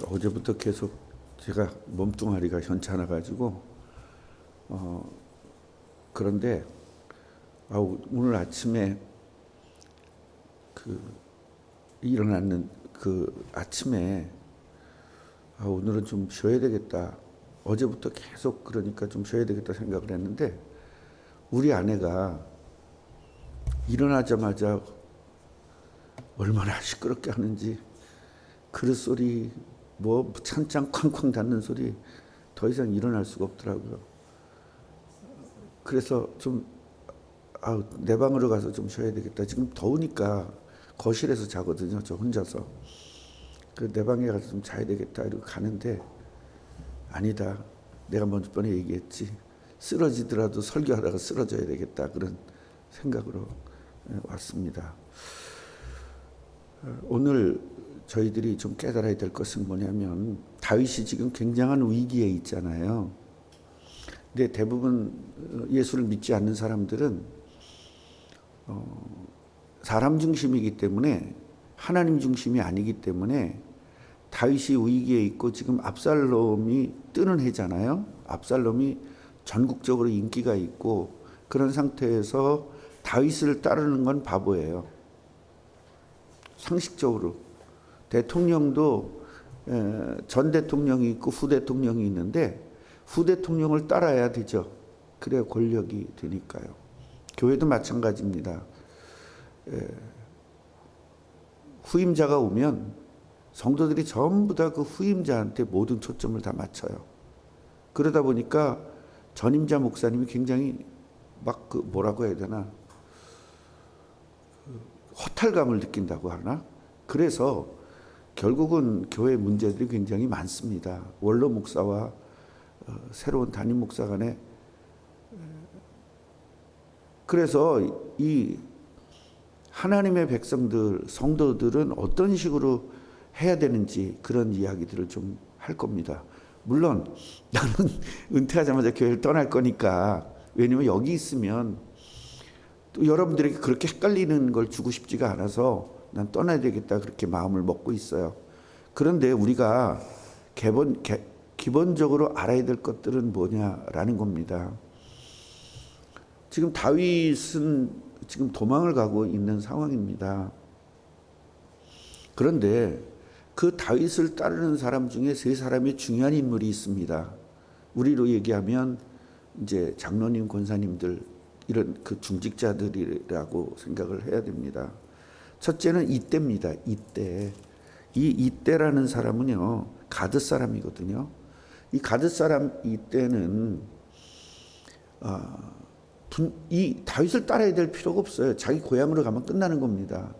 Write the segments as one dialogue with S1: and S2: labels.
S1: 어제부터 계속 제가 몸뚱아리가 현찮아 가지고 그런데 오늘 아침에 일어났는 아침에 오늘은 좀 쉬어야 되겠다. 어제부터 계속 그러니까 좀 쉬어야 되겠다 생각을 했는데 우리 아내가 일어나자마자 얼마나 시끄럽게 하는지 그릇 소리 뭐 찬장 쾅쾅 닫는 소리 더 이상 일어날 수가 없더라고요. 그래서 좀 내 방으로 가서 좀 쉬어야 되겠다. 지금 더우니까 거실에서 자거든요. 저 혼자서. 내 방에 가서 좀 자야 되겠다 이러고 가는데 아니다. 내가 먼저 번에 얘기했지. 쓰러지더라도 설교하다가 쓰러져야 되겠다. 그런 생각으로 왔습니다. 오늘 저희들이 좀 깨달아야 될 것은 뭐냐면 다윗이 지금 굉장한 위기에 있잖아요. 근데 대부분 예수를 믿지 않는 사람들은 사람 중심이기 때문에 하나님 중심이 아니기 때문에 다윗이 위기에 있고 지금 압살롬이 뜨는 해잖아요. 압살롬이 전국적으로 인기가 있고 그런 상태에서 다윗을 따르는 건 바보예요. 상식적으로 대통령도 전 대통령이 있고 후 대통령이 있는데 후 대통령을 따라야 되죠. 그래야 권력이 되니까요. 교회도 마찬가지입니다. 후임자가 오면 성도들이 전부 다 그 후임자한테 모든 초점을 다 맞춰요. 그러다 보니까 전임자 목사님이 굉장히 막 뭐라고 해야 되나 허탈감을 느낀다고 하나? 그래서 결국은 교회 문제들이 굉장히 많습니다. 원로 목사와 새로운 담임 목사 간에. 그래서 이 하나님의 백성들, 성도들은 어떤 식으로 해야 되는지 그런 이야기들을 좀 할 겁니다. 물론 나는 은퇴하자마자 교회를 떠날 거니까, 왜냐면 여기 있으면 또 여러분들에게 그렇게 헷갈리는 걸 주고 싶지가 않아서 난 떠나야 되겠다 그렇게 마음을 먹고 있어요. 그런데 우리가 기본적으로 알아야 될 것들은 뭐냐라는 겁니다. 지금 다윗은 지금 도망을 가고 있는 상황입니다. 그런데 그 다윗을 따르는 사람 중에 세 사람의 중요한 인물이 있습니다. 우리로 얘기하면 이제 장로님, 권사님들 이런 그 중직자들이라고 생각을 해야 됩니다. 첫째는 이때입니다. 이때. 이 이때라는 사람은요, 가드 사람이거든요. 이 가드 사람 이때는 이 다윗을 따라야 될 필요가 없어요. 자기 고향으로 가면 끝나는 겁니다.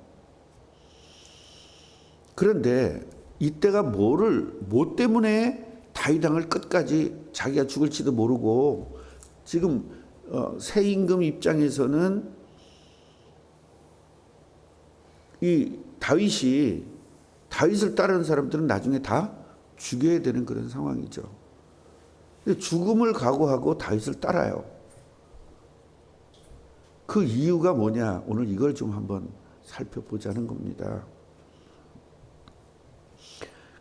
S1: 그런데 이때가 뭐 때문에 다윗 왕을 끝까지 자기가 죽을지도 모르고 지금 새 임금 입장에서는 이 다윗을 따르는 사람들은 나중에 다 죽여야 되는 그런 상황이죠. 죽음을 각오하고 다윗을 따라요. 그 이유가 뭐냐? 오늘 이걸 좀 한번 살펴보자는 겁니다.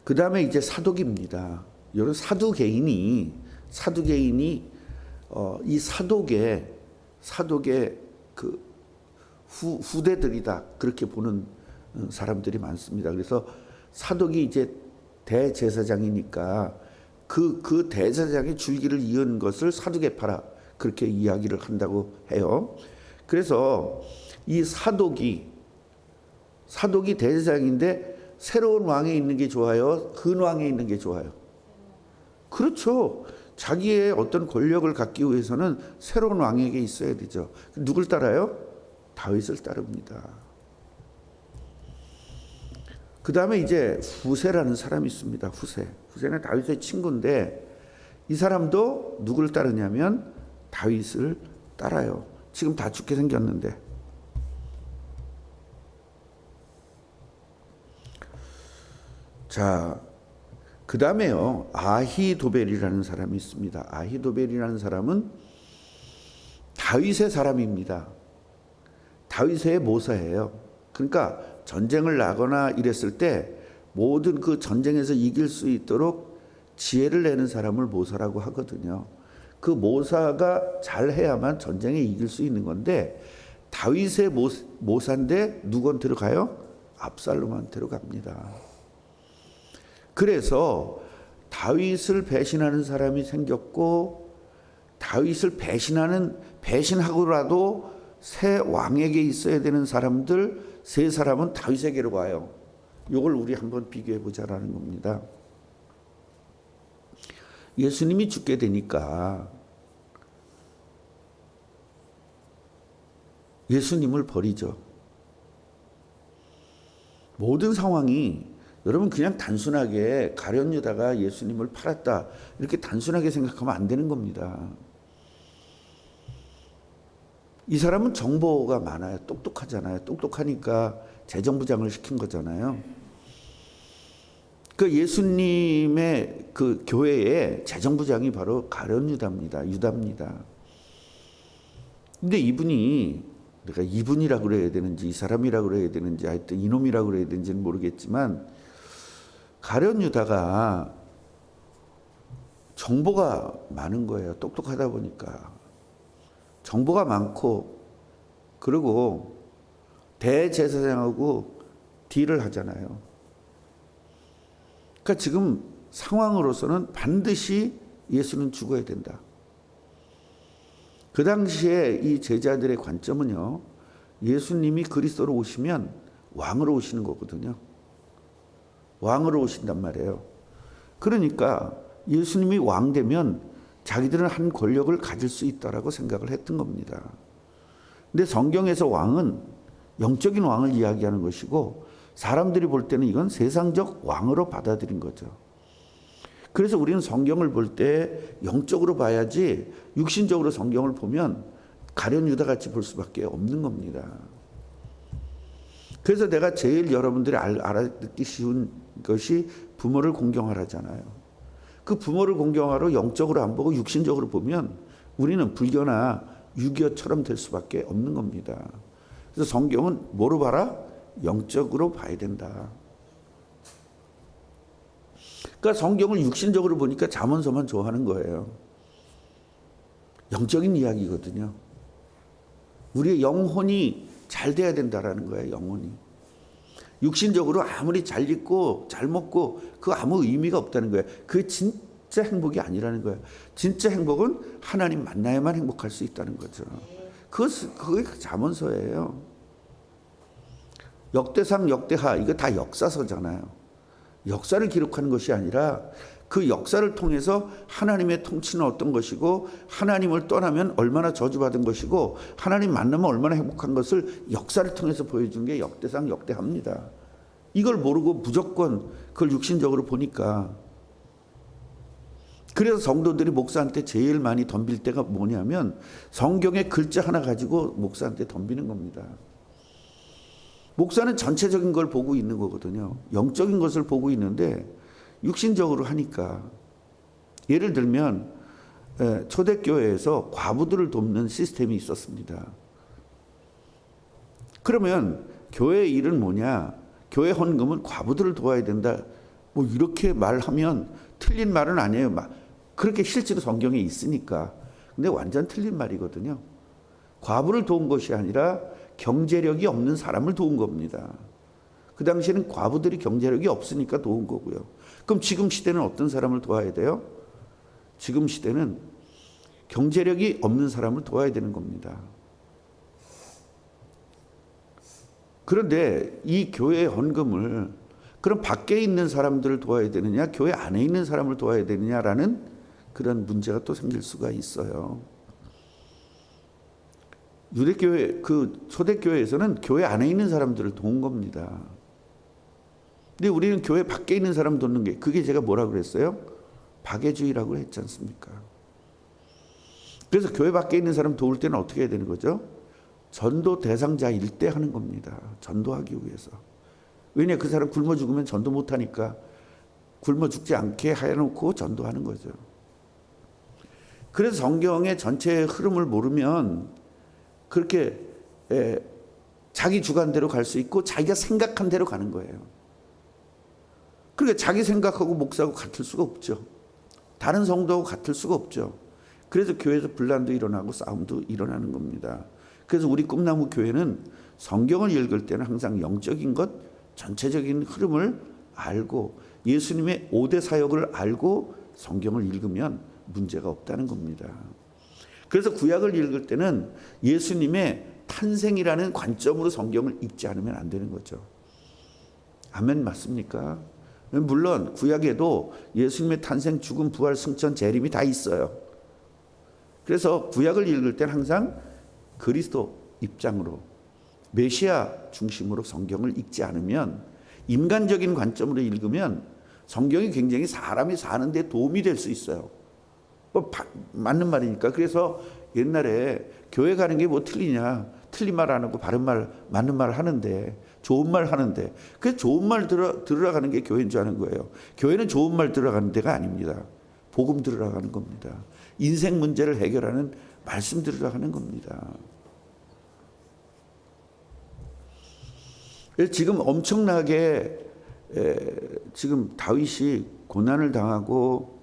S1: 그 다음에 이제 사독입니다. 이런 사두개인이 이 사독의 그 후대들이다 그렇게 보는 사람들이 많습니다. 그래서 사독이 이제 대제사장이니까 그 대제사장의 줄기를 이은 것을 사두개파라 그렇게 이야기를 한다고 해요. 그래서 이 사독이 대제사장인데 새로운 왕에 있는 게 좋아요? 근 왕에 있는 게 좋아요? 그렇죠. 자기의 어떤 권력을 갖기 위해서는 새로운 왕에게 있어야 되죠. 누굴 따라요? 다윗을 따릅니다. 그 다음에 이제 후세라는 사람이 있습니다. 후세는 다윗의 친구인데 이 사람도 누굴 따르냐면 다윗을 따라요. 지금 다 죽게 생겼는데. 자, 그 다음에요. 아히도벨이라는 사람이 있습니다. 아히도벨이라는 사람은 다윗의 사람입니다. 다윗의 모사예요. 그러니까 전쟁을 나거나 이랬을 때 모든 그 전쟁에서 이길 수 있도록 지혜를 내는 사람을 모사라고 하거든요. 그 모사가 잘해야만 전쟁에 이길 수 있는 건데 다윗의 모사인데 누구한테로 가요? 압살롬한테로 갑니다. 그래서 다윗을 배신하는 사람이 생겼고 다윗을 배신하고라도 새 왕에게 있어야 되는 사람들 세 사람은 다윗에게로 가요. 이걸 우리 한번 비교해 보자라는 겁니다. 예수님이 죽게 되니까 예수님을 버리죠. 모든 상황이 여러분 그냥 단순하게 가룟 유다가 예수님을 팔았다 이렇게 단순하게 생각하면 안 되는 겁니다. 이 사람은 정보가 많아요. 똑똑하잖아요. 똑똑하니까 재정부장을 시킨 거잖아요. 그 예수님의 그 교회의 재정부장이 바로 가룟 유다입니다. 근데 이분이 내가 이분이라고 그래야 되는지 이 사람이라고 그래야 되는지 하여튼 이놈이라고 그래야 되는지는 모르겠지만 가룟 유다가 정보가 많은 거예요. 똑똑하다 보니까 정보가 많고 그리고 대제사장하고 딜을 하잖아요. 그러니까 지금 상황으로서는 반드시 예수는 죽어야 된다. 그 당시에 이 제자들의 관점은요, 예수님이 그리스도로 오시면 왕으로 오시는 거거든요. 왕으로 오신단 말이에요. 그러니까 예수님이 왕 되면 자기들은 한 권력을 가질 수 있다라고 생각을 했던 겁니다. 근데 성경에서 왕은 영적인 왕을 이야기하는 것이고 사람들이 볼 때는 이건 세상적 왕으로 받아들인 거죠. 그래서 우리는 성경을 볼 때 영적으로 봐야지 육신적으로 성경을 보면 가룟 유다 같이 볼 수밖에 없는 겁니다. 그래서 내가 제일 여러분들이 알아듣기 쉬운 것이 부모를 공경하라잖아요. 그 부모를 공경하러 영적으로 안 보고 육신적으로 보면 우리는 불교나 유교처럼 될 수밖에 없는 겁니다. 그래서 성경은 뭐로 봐라? 영적으로 봐야 된다. 그러니까 성경을 육신적으로 보니까 잠언서만 좋아하는 거예요. 영적인 이야기거든요. 우리의 영혼이 잘 돼야 된다라는 거예요. 영혼이. 육신적으로 아무리 잘 입고 잘 먹고 그거 아무 의미가 없다는 거예요. 그게 진짜 행복이 아니라는 거예요. 진짜 행복은 하나님 만나야만 행복할 수 있다는 거죠. 그게 잠언서예요. 역대상, 역대하 이거 다 역사서잖아요. 역사를 기록하는 것이 아니라 그 역사를 통해서 하나님의 통치는 어떤 것이고 하나님을 떠나면 얼마나 저주받은 것이고 하나님 만나면 얼마나 행복한 것을 역사를 통해서 보여준 게 역대상, 역대하입니다. 이걸 모르고 무조건 그걸 육신적으로 보니까 그래서 성도들이 목사한테 제일 많이 덤빌 때가 뭐냐면 성경의 글자 하나 가지고 목사한테 덤비는 겁니다. 목사는 전체적인 걸 보고 있는 거거든요. 영적인 것을 보고 있는데 육신적으로 하니까 예를 들면 초대교회에서 과부들을 돕는 시스템이 있었습니다. 그러면 교회의 일은 뭐냐? 교회 헌금은 과부들을 도와야 된다. 뭐 이렇게 말하면 틀린 말은 아니에요. 그렇게 실제로 성경에 있으니까. 근데 완전 틀린 말이거든요. 과부를 도운 것이 아니라 경제력이 없는 사람을 도운 겁니다. 그 당시에는 과부들이 경제력이 없으니까 도운 거고요. 그럼 지금 시대는 어떤 사람을 도와야 돼요? 지금 시대는 경제력이 없는 사람을 도와야 되는 겁니다. 그런데 이 교회 헌금을 그럼 밖에 있는 사람들을 도와야 되느냐, 교회 안에 있는 사람을 도와야 되느냐라는 그런 문제가 또 생길 수가 있어요. 유대교회, 초대교회에서는 교회 안에 있는 사람들을 도운 겁니다. 근데 우리는 교회 밖에 있는 사람 돕는 게, 그게 제가 뭐라 그랬어요? 박애주의라고 했지 않습니까? 그래서 교회 밖에 있는 사람 도울 때는 어떻게 해야 되는 거죠? 전도 대상자일 때 하는 겁니다. 전도하기 위해서. 왜냐, 그 사람 굶어 죽으면 전도 못 하니까 굶어 죽지 않게 해놓고 전도하는 거죠. 그래서 성경의 전체 흐름을 모르면 그렇게 자기 주관대로 갈 수 있고 자기가 생각한 대로 가는 거예요. 그러니까 자기 생각하고 목사하고 같을 수가 없죠. 다른 성도하고 같을 수가 없죠. 그래서 교회에서 분란도 일어나고 싸움도 일어나는 겁니다. 그래서 우리 꿈나무 교회는 성경을 읽을 때는 항상 영적인 것, 전체적인 흐름을 알고 예수님의 5대 사역을 알고 성경을 읽으면 문제가 없다는 겁니다. 그래서 구약을 읽을 때는 예수님의 탄생이라는 관점으로 성경을 읽지 않으면 안 되는 거죠. 아멘, 맞습니까? 물론 구약에도 예수님의 탄생, 죽음, 부활, 승천, 재림이 다 있어요. 그래서 구약을 읽을 때는 항상 그리스도 입장으로 메시아 중심으로 성경을 읽지 않으면, 인간적인 관점으로 읽으면 성경이 굉장히 사람이 사는 데 도움이 될 수 있어요. 맞는 말이니까. 그래서 옛날에 교회 가는 게 뭐 틀리냐, 틀린 말 안 하고 바른 말, 맞는 말 하는데, 좋은 말 하는데, 그 좋은 말 들으러 가는 게 교회인 줄 아는 거예요. 교회는 좋은 말 들으러 가는 데가 아닙니다. 복음 들으러 가는 겁니다. 인생 문제를 해결하는 말씀 들으러 가는 겁니다. 지금 엄청나게 지금 다윗이 고난을 당하고,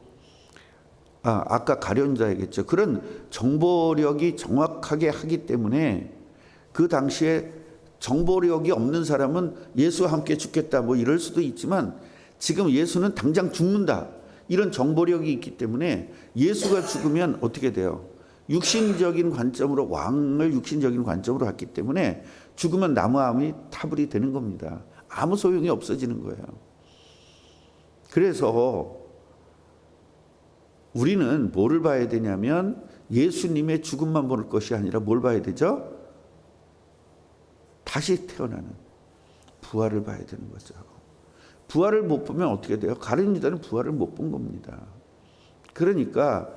S1: 아까 가룟자이겠죠. 그런 정보력이 정확하게 하기 때문에 그 당시에 정보력이 없는 사람은 예수와 함께 죽겠다 뭐 이럴 수도 있지만, 지금 예수는 당장 죽는다 이런 정보력이 있기 때문에 예수가 죽으면 어떻게 돼요? 육신적인 관점으로, 왕을 육신적인 관점으로 했기 때문에 죽으면 나무함이 타불이 되는 겁니다. 아무 소용이 없어지는 거예요. 그래서 우리는 뭐를 봐야 되냐면 예수님의 죽음만 볼 것이 아니라 뭘 봐야 되죠? 다시 태어나는 부활을 봐야 되는 거죠. 부활을 못 보면 어떻게 돼요? 가룟 유다는 부활을 못 본 겁니다. 그러니까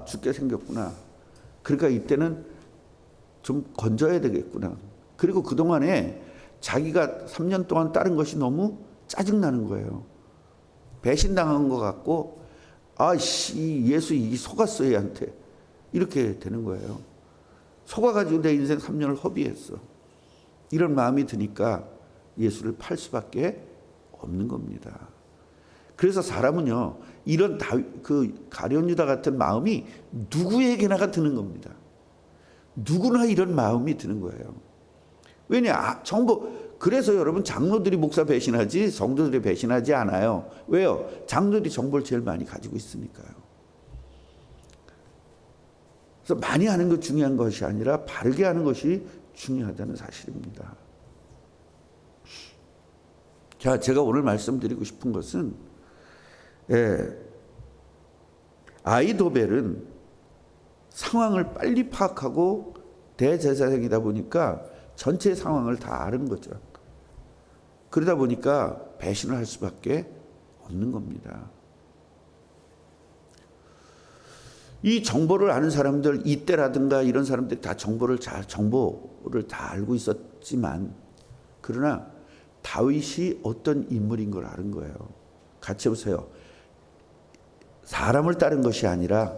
S1: 죽게 생겼구나. 그러니까 이때는 좀 건져야 되겠구나. 그리고 그동안에 자기가 3년 동안 따른 것이 너무 짜증나는 거예요. 배신당한 것 같고, 예수 속았어 얘한테. 이렇게 되는 거예요. 속아가지고 내 인생 3년을 허비했어. 이런 마음이 드니까 예수를 팔 수밖에 없는 겁니다. 그래서 사람은요, 이런 가룟 유다 같은 마음이 누구에게나 드는 겁니다. 누구나 이런 마음이 드는 거예요. 왜냐? 그래서 여러분, 장로들이 목사 배신하지 성도들이 배신하지 않아요. 왜요? 장로들이 정보를 제일 많이 가지고 있으니까요. 그래서 많이 하는 것 중요한 것이 아니라 바르게 하는 것이 중요하다는 사실입니다. 자, 제가 오늘 말씀드리고 싶은 것은, 아히도벨은 상황을 빨리 파악하고 대제사장이다 보니까 전체 상황을 다 아는 거죠. 그러다 보니까 배신을 할 수밖에 없는 겁니다. 이 정보를 아는 사람들, 이때라든가 이런 사람들이 다 정보를 다 알고 있었지만, 그러나 다윗이 어떤 인물인 걸 아는 거예요. 같이 해보세요. 사람을 따른 것이 아니라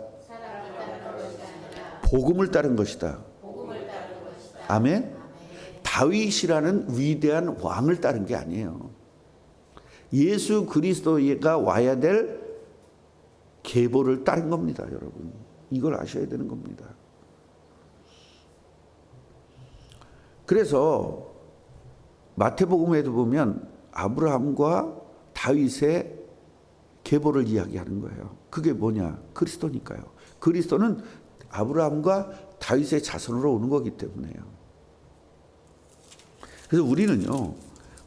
S1: 복음을 따른 것이다. 아멘. 다윗이라는 위대한 왕을 따른 게 아니에요. 예수 그리스도가 와야 될 계보를 따른 겁니다, 여러분. 이걸 아셔야 되는 겁니다. 그래서 마태복음에도 보면 아브라함과 다윗의 계보를 이야기하는 거예요. 그게 뭐냐? 그리스도니까요. 그리스도는 아브라함과 다윗의 자손으로 오는 거기 때문에요. 그래서 우리는요,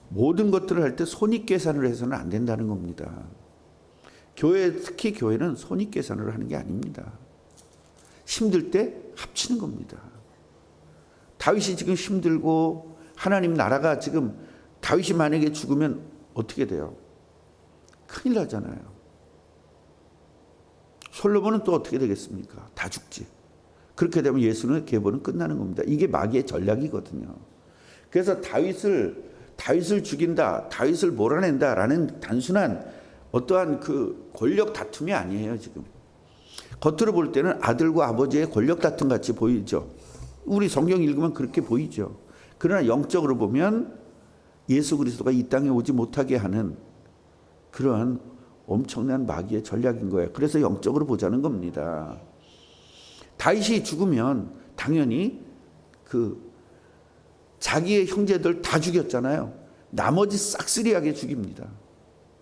S1: 모든 것들을 할 때 손익계산을 해서는 안 된다는 겁니다. 특히 교회는 손익계산을 하는 게 아닙니다. 힘들 때 합치는 겁니다. 다윗이 지금 힘들고 하나님 나라가 지금, 다윗이 만약에 죽으면 어떻게 돼요? 큰일 나잖아요. 솔로몬은 또 어떻게 되겠습니까? 다 죽지. 그렇게 되면 예수의 계보는 끝나는 겁니다. 이게 마귀의 전략이거든요. 그래서 다윗을 죽인다, 다윗을 몰아낸다라는 단순한 어떠한 그 권력 다툼이 아니에요, 지금. 겉으로 볼 때는 아들과 아버지의 권력 다툼 같이 보이죠. 우리 성경 읽으면 그렇게 보이죠. 그러나 영적으로 보면 예수 그리스도가 이 땅에 오지 못하게 하는 그러한 엄청난 마귀의 전략인 거예요. 그래서 영적으로 보자는 겁니다. 다윗이 죽으면 당연히 자기의 형제들 다 죽였잖아요. 나머지 싹쓸이하게 죽입니다.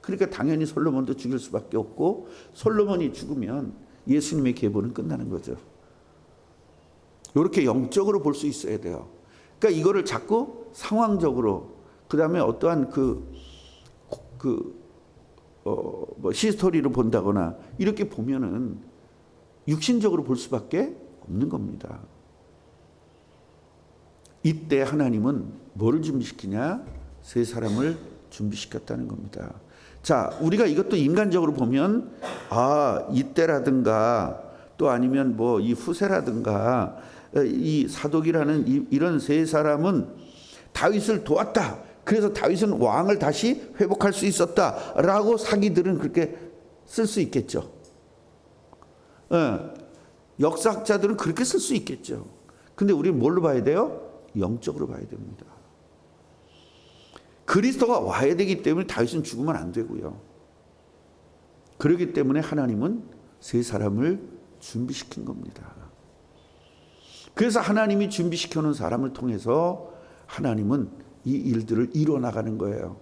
S1: 그러니까 당연히 솔로몬도 죽일 수밖에 없고, 솔로몬이 죽으면 예수님의 계보는 끝나는 거죠. 이렇게 영적으로 볼 수 있어야 돼요. 그러니까 이거를 자꾸 상황적으로, 그 다음에 어떠한 히스토리로 본다거나 이렇게 보면은 육신적으로 볼 수밖에 없는 겁니다. 이때 하나님은 뭐를 준비시키냐? 세 사람을 준비시켰다는 겁니다. 자, 우리가 이것도 인간적으로 보면, 이때라든가 또 아니면 뭐 이 후세라든가 이 사독이라는 이런 세 사람은 다윗을 도왔다. 그래서 다윗은 왕을 다시 회복할 수 있었다라고 사기들은 그렇게 쓸 수 있겠죠. 역사학자들은 그렇게 쓸 수 있겠죠. 근데 우리는 뭘로 봐야 돼요? 영적으로 봐야 됩니다. 그리스도가 와야 되기 때문에 다윗은 죽으면 안 되고요. 그렇기 때문에 하나님은 세 사람을 준비시킨 겁니다. 그래서 하나님이 준비시켜 놓은 사람을 통해서 하나님은 이 일들을 이루어 나가는 거예요.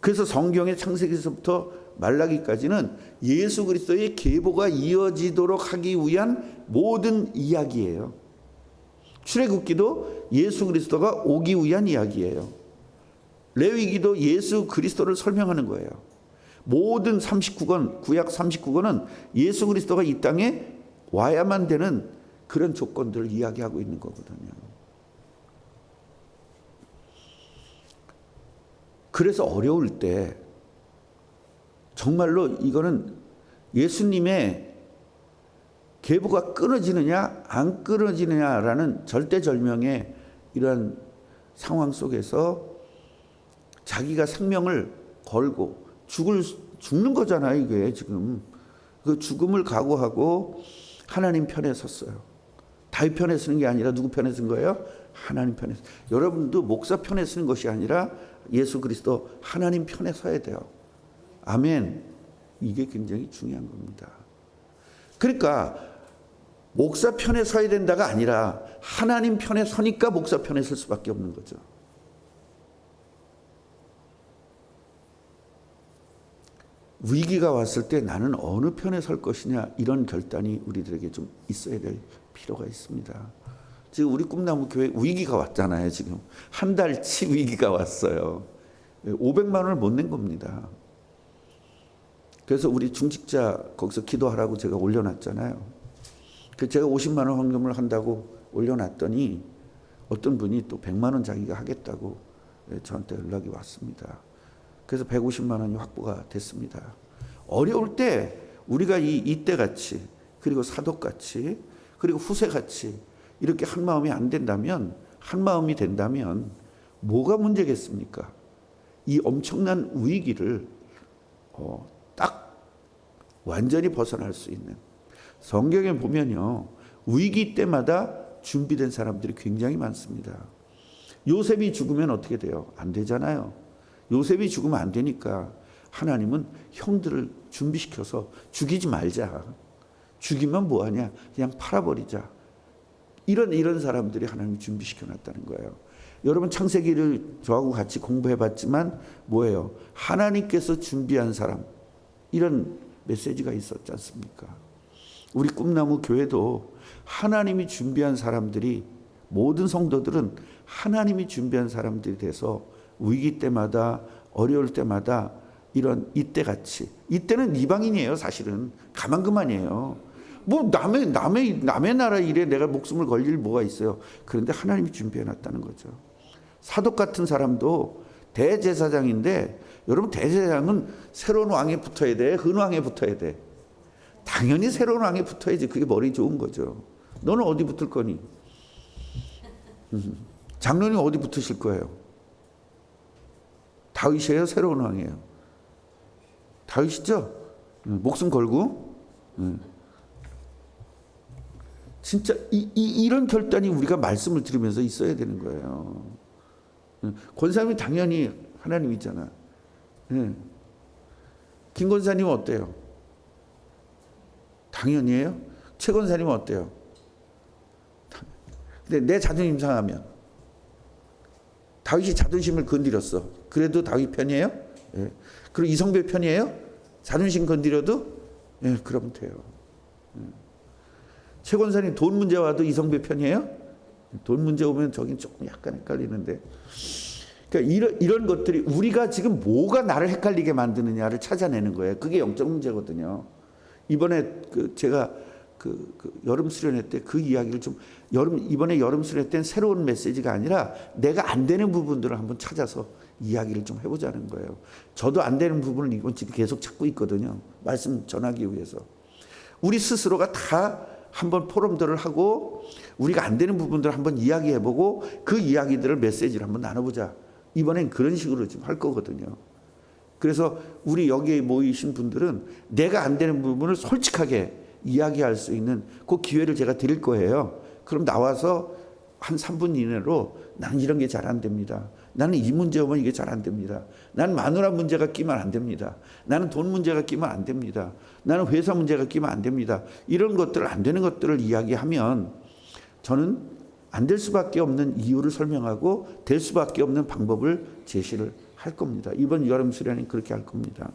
S1: 그래서 성경의 창세기서부터 말라기까지는 예수 그리스도의 계보가 이어지도록 하기 위한 모든 이야기예요. 출애굽기도 예수 그리스도가 오기 위한 이야기예요. 레위기도 예수 그리스도를 설명하는 거예요. 모든 39권, 구약 39권은 예수 그리스도가 이 땅에 와야만 되는 그런 조건들을 이야기하고 있는 거거든요. 그래서 어려울 때 정말로 이거는 예수님의 계보가 끊어지느냐 안 끊어지느냐라는 절대절명의 이러한 상황 속에서 자기가 생명을 걸고 죽는 거잖아요. 이게 지금 그 죽음을 각오하고 하나님 편에 섰어요. 다윗 편에 서는 게 아니라 누구 편에 선 거예요? 하나님 편에. 여러분도 목사 편에 서는 것이 아니라 예수 그리스도 하나님 편에 서야 돼요. 아멘. 이게 굉장히 중요한 겁니다. 그러니까 목사 편에 서야 된다가 아니라 하나님 편에 서니까 목사 편에 설 수밖에 없는 거죠. 위기가 왔을 때 나는 어느 편에 설 것이냐, 이런 결단이 우리들에게 좀 있어야 될 필요가 있습니다. 지금 우리 꿈나무 교회 위기가 왔잖아요. 지금 한 달치 위기가 왔어요. 500만 원을 못 낸 겁니다. 그래서 우리 중직자 거기서 기도하라고 제가 올려놨잖아요. 그래서 제가 50만 원 헌금을 한다고 올려놨더니 어떤 분이 또 100만 원 자기가 하겠다고 저한테 연락이 왔습니다. 그래서 150만 원이 확보가 됐습니다. 어려울 때 우리가 이때같이, 그리고 사독같이, 그리고 후세같이 이렇게 한 마음이 안 된다면, 한 마음이 된다면 뭐가 문제겠습니까? 이 엄청난 위기를 딱 완전히 벗어날 수 있는, 성경에 보면요, 위기 때마다 준비된 사람들이 굉장히 많습니다. 요셉이 죽으면 어떻게 돼요? 안 되잖아요. 요셉이 죽으면 안 되니까 하나님은 형들을 준비시켜서 죽이지 말자. 죽이면 뭐하냐? 그냥 팔아버리자. 이런 사람들이 하나님이 준비시켜 놨다는 거예요. 여러분 창세기를 저하고 같이 공부해봤지만 뭐예요? 하나님께서 준비한 사람, 이런 메시지가 있었지 않습니까? 우리 꿈나무 교회도 하나님이 준비한 사람들이, 모든 성도들은 하나님이 준비한 사람들이 돼서 위기 때마다, 어려울 때마다 이런 이때같이, 이때는 이방인이에요. 사실은 가만 그만이에요. 뭐 남의 나라 일에 내가 목숨을 걸 일 뭐가 있어요. 그런데 하나님이 준비해놨다는 거죠. 사독 같은 사람도 대제사장인데, 여러분 대제사장은 새로운 왕에 붙어야 돼? 흔왕에 붙어야 돼? 당연히 새로운 왕에 붙어야지. 그게 머리 좋은 거죠. 너는 어디 붙을 거니? 장로님 어디 붙으실 거예요? 다윗이에요? 새로운 왕이에요? 다윗이죠? 목숨 걸고. 진짜 이런 결단이 우리가 말씀을 들으면서 있어야 되는 거예요. 권사님이 당연히 하나님이잖아. 김 권사님은 어때요? 당연히에요. 최 권사님은 어때요? 근데 내 자존심 상하면, 다윗이 자존심을 건드렸어. 그래도 다윗 편이에요? 예. 그리고 이성배 편이에요? 자존심 건드려도? 예, 그러면 돼요. 최 권사님 돈 문제 와도 이성배 편이에요? 돈 문제 오면 저긴 조금 약간 헷갈리는데. 그러니까 이런 것들이 우리가 지금 뭐가 나를 헷갈리게 만드느냐를 찾아내는 거예요. 그게 영적 문제거든요. 이번에 제가 여름 수련회 때 그 이야기를 이번에 여름 수련회 때는 새로운 메시지가 아니라 내가 안 되는 부분들을 한번 찾아서 이야기를 좀 해보자는 거예요. 저도 안 되는 부분을 이번 지금 계속 찾고 있거든요. 말씀 전하기 위해서. 우리 스스로가 다 한번 포럼들을 하고 우리가 안 되는 부분들을 한번 이야기해보고 그 이야기들을 메시지를 한번 나눠보자. 이번엔 그런 식으로 지금 할 거거든요. 그래서 우리 여기에 모이신 분들은 내가 안 되는 부분을 솔직하게 이야기할 수 있는 그 기회를 제가 드릴 거예요. 그럼 나와서 한 3분 이내로 나는 이런 게 잘 안 됩니다. 나는 이 문제 오면 이게 잘 안 됩니다. 나는 마누라 문제가 끼면 안 됩니다. 나는 돈 문제가 끼면 안 됩니다. 나는 회사 문제가 끼면 안 됩니다. 이런 것들, 안 되는 것들을 이야기하면 저는 안 될 수밖에 없는 이유를 설명하고 될 수밖에 없는 방법을 제시를 할 겁니다. 이번 여름 수련은 그렇게 할 겁니다.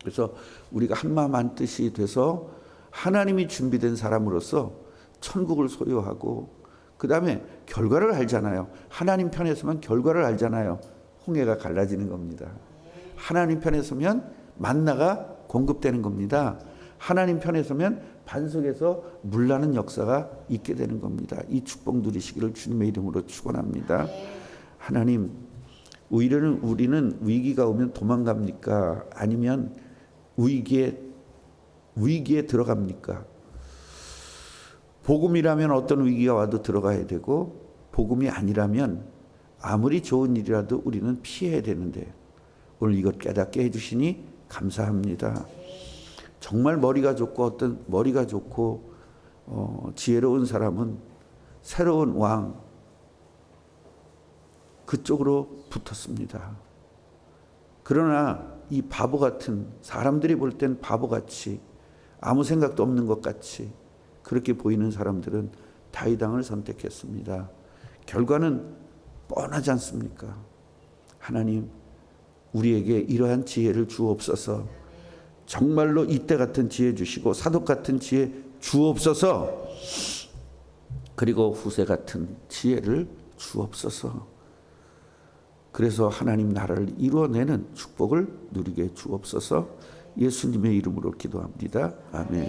S1: 그래서 우리가 한마음 한뜻이 돼서 하나님이 준비된 사람으로서 천국을 소유하고 그 다음에 결과를 알잖아요. 하나님 편에 서면 결과를 알잖아요. 홍해가 갈라지는 겁니다. 하나님 편에 서면 만나가 공급되는 겁니다. 하나님 편에 서면 반석에서 물 나는 역사가 있게 되는 겁니다. 이 축복 누리시기를 주님의 이름으로 축원합니다. 하나님, 우리는 위기가 오면 도망갑니까? 아니면 위기에 들어갑니까? 복음이라면 어떤 위기가 와도 들어가야 되고 복음이 아니라면 아무리 좋은 일이라도 우리는 피해야 되는데 오늘 이것 깨닫게 해주시니 감사합니다. 정말 머리가 좋고 지혜로운 사람은 새로운 왕 그쪽으로 붙었습니다. 그러나 이 바보 같은, 사람들이 볼 땐 바보같이 아무 생각도 없는 것 같이 그렇게 보이는 사람들은 다윗 왕을 선택했습니다. 결과는 뻔하지 않습니까? 하나님, 우리에게 이러한 지혜를 주옵소서. 정말로 이때 같은 지혜 주시고 사독 같은 지혜 주옵소서. 그리고 후세 같은 지혜를 주옵소서. 그래서 하나님 나라를 이루어내는 축복을 누리게 주옵소서. 예수님의 이름으로 기도합니다. 아멘.